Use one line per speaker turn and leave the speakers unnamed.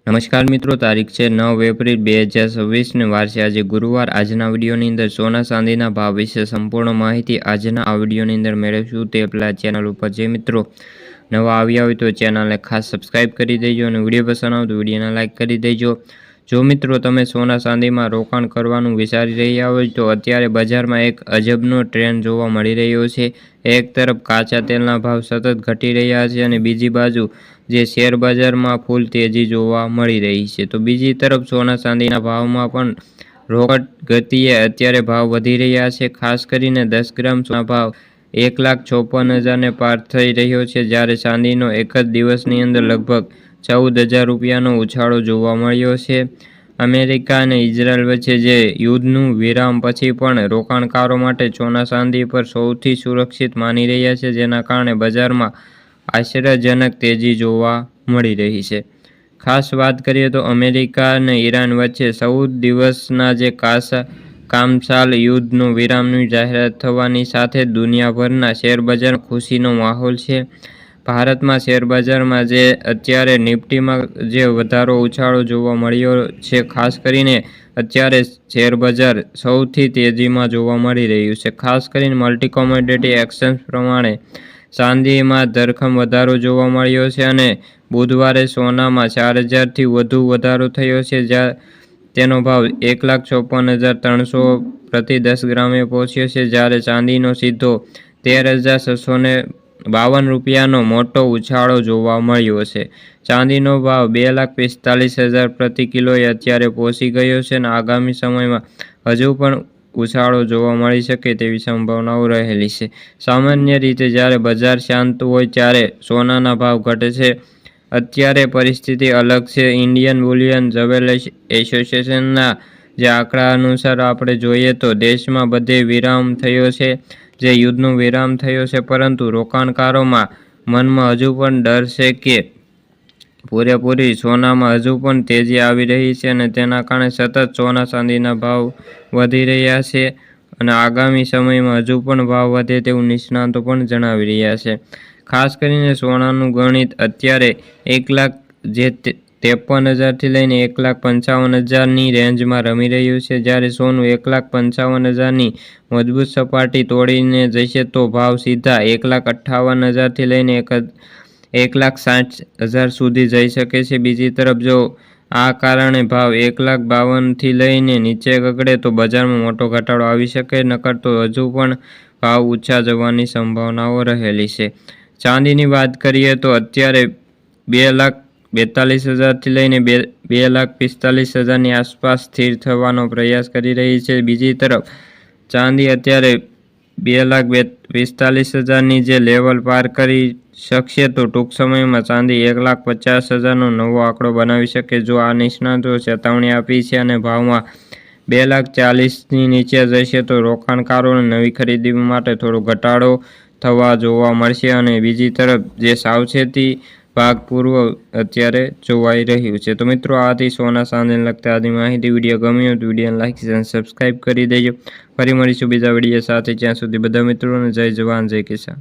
નમસ્કાર મિત્રો, તારીખ છે 9 એપ્રિલ 2026 ને વાર છે આજે ગુરુવાર। આજના વિડીયોની અંદર સોના ચાંદીના ભાવ વિશે સંપૂર્ણ માહિતી આજના આ વિડીયોની અંદર મેળવીશું। તે પહેલાં ચેનલ ઉપર જે મિત્રો નવા આવ્યા હોય તો ચેનલને ખાસ સબસ્ક્રાઈબ કરી દેજો અને વિડીયો પસંદ આવે તો વિડીયોને લાઇક કરી દેજો। જો મિત્રો તમે સોના ચાંદીમાં રોકાણ કરવાનું વિચારી રહ્યા હોય તો અત્યારે બજારમાં એક અજબનો ટ્રેન્ડ જોવા મળી રહ્યો છે। એક તરફ કાચા તેલના ભાવ સતત ઘટી રહ્યા છે અને બીજી બાજુ જે શેર બજારમાં ફૂલ તેજી જોવા મળી રહી છે, તો બીજી તરફ સોના ચાંદીના ભાવમાં પણ રોકડ ગતિએ અત્યારે ભાવ વધી રહ્યા છે। ખાસ કરીને 10 ગ્રામ સોના ભાવ 1,56,000 ને પાર થઈ રહ્યો છે, જ્યારે ચાંદીનો એક જ દિવસની અંદર લગભગ 14,000 રૂપિયાનો ઉછાળો જોવા મળ્યો છે। અમેરિકા અને ઇઝરાયલ વચ્ચે જે યુદ્ધનું વિરામ પછી પણ રોકાણકારો માટે સોના ચાંદી પર સૌથી સુરક્ષિત માની રહ્યા છે, જેના કારણે બજારમાં આશ્ચર્યજનક તેજી જોવા મળી રહી છે। ખાસ વાત કરીએ તો અમેરિકા અને ઈરાન વચ્ચે 14 દિવસના જે કામચાલ યુદ્ધનો વિરામની જાહેરાત થવાની સાથે દુનિયાભરના શેરબજારમાં ખુશીનો માહોલ છે। ભારતમાં શેરબજારમાં જે અત્યારે નિફ્ટીમાં જે વધારો ઉછાળો જોવા મળ્યો છે, ખાસ કરીને અત્યારે શેરબજાર સૌથી તેજીમાં જોવા મળી રહ્યું છે। ખાસ કરીને મલ્ટી કોમોડિટી એક્સચેન્જ પ્રમાણે ચાંદીમાં ધરખમ વધારો જોવા મળ્યો છે અને બુધવારે સોનામાં 4,000થી વધુ વધારો થયો છે, જ્યાં તેનો ભાવ 1,54,300 પ્રતિ 10 ગ્રામે પહોંચ્યો છે, જ્યારે ચાંદીનો સીધો 13,652 રૂપિયાનો મોટો ઉછાળો જોવા મળ્યો છે। ચાંદીનો ભાવ 2,45,000 પ્રતિ કિલોએ અત્યારે પહોંચી ગયો છે અને આગામી સમયમાં હજુ પણ ઉછાળો જોવા મળી શકે તેવી સંભાવનાઓ રહેલી છે। સામાન્ય રીતે જ્યારે બજાર શાંત હોય ત્યારે સોનાના ભાવ ઘટે છે। અત્યારે પરિસ્થિતિ અલગ છે। ઇન્ડિયન બુલિયન જ્વેલર્સ એસોસિએશનના જે આંકડા અનુસાર આપણે જોઈએ તો દેશમાં બધે વિરામ થયો છે, જે યુદ્ધનો વિરામ થયો છે, પરંતુ રોકાણકારોમાં મનમાં હજુ પણ ડર છે કે પૂરેપૂરી સોનામાં હજુ પણ તેજી આવી રહી છે અને તેના કારણે સતત સોના ચાંદીના ભાવ વધી રહ્યા છે અને આગામી સમયમાં હજુ પણ ભાવ વધે તેવું નિષ્ણાતો પણ જણાવી રહ્યા છે। ખાસ કરીને સોનાનું ગણિત અત્યારે 1,53,000થી લઈને 1,55,000ની રેન્જમાં રમી રહ્યું છે, જ્યારે સોનું 1,55,000ની મજબૂત સપાટી તોડીને જશે તો ભાવ સીધા 1,58,000થી લઈને 1,60,000 સુધી જઈ શકે છે। બીજી તરફ જો આ કારણે ભાવ 1,52,000થી લઈને નીચે ગગડે તો બજારમાં મોટો ઘટાડો આવી શકે, નકર તો હજુ પણ ભાવ ઊંચા જવાની સંભાવનાઓ રહેલી છે। ચાંદીની વાત કરીએ તો અત્યારે 2,42,000થી લઈને 2,45,000ની આસપાસ સ્થિર થવાનો પ્રયાસ કરી રહી છે। બીજી તરફ ચાંદી અત્યારે 2,45,000ની જે લેવલ પાર કરી શકશે તો ટૂંક સમયમાં ચાંદી 1,50,000નો નવો આંકડો બનાવી શકે જો આ નિષ્ણાતો ચેતવણી આપી છે અને ભાવમાં 2,40,000ની નીચે જશે તો રોકાણકારોને નવી ખરીદી માટે થોડો ઘટાડો થવા જોવા મળશે અને બીજી તરફ જે સાવચેતી ભાગપૂર્વ અત્યારે જોવાઈ રહ્યું છે। તો મિત્રો, આ હતી સોના ચાંદીને લગતા આજની માહિતી। વિડીયો ગમ્યો તો વિડીયોને લાઈક અને સબસ્ક્રાઈબ કરી દેજો। ફરી મળીશું બીજા વિડીયો સાથે, જ્યાં સુધી બધા મિત્રોને જય જવાન જય કિસાન।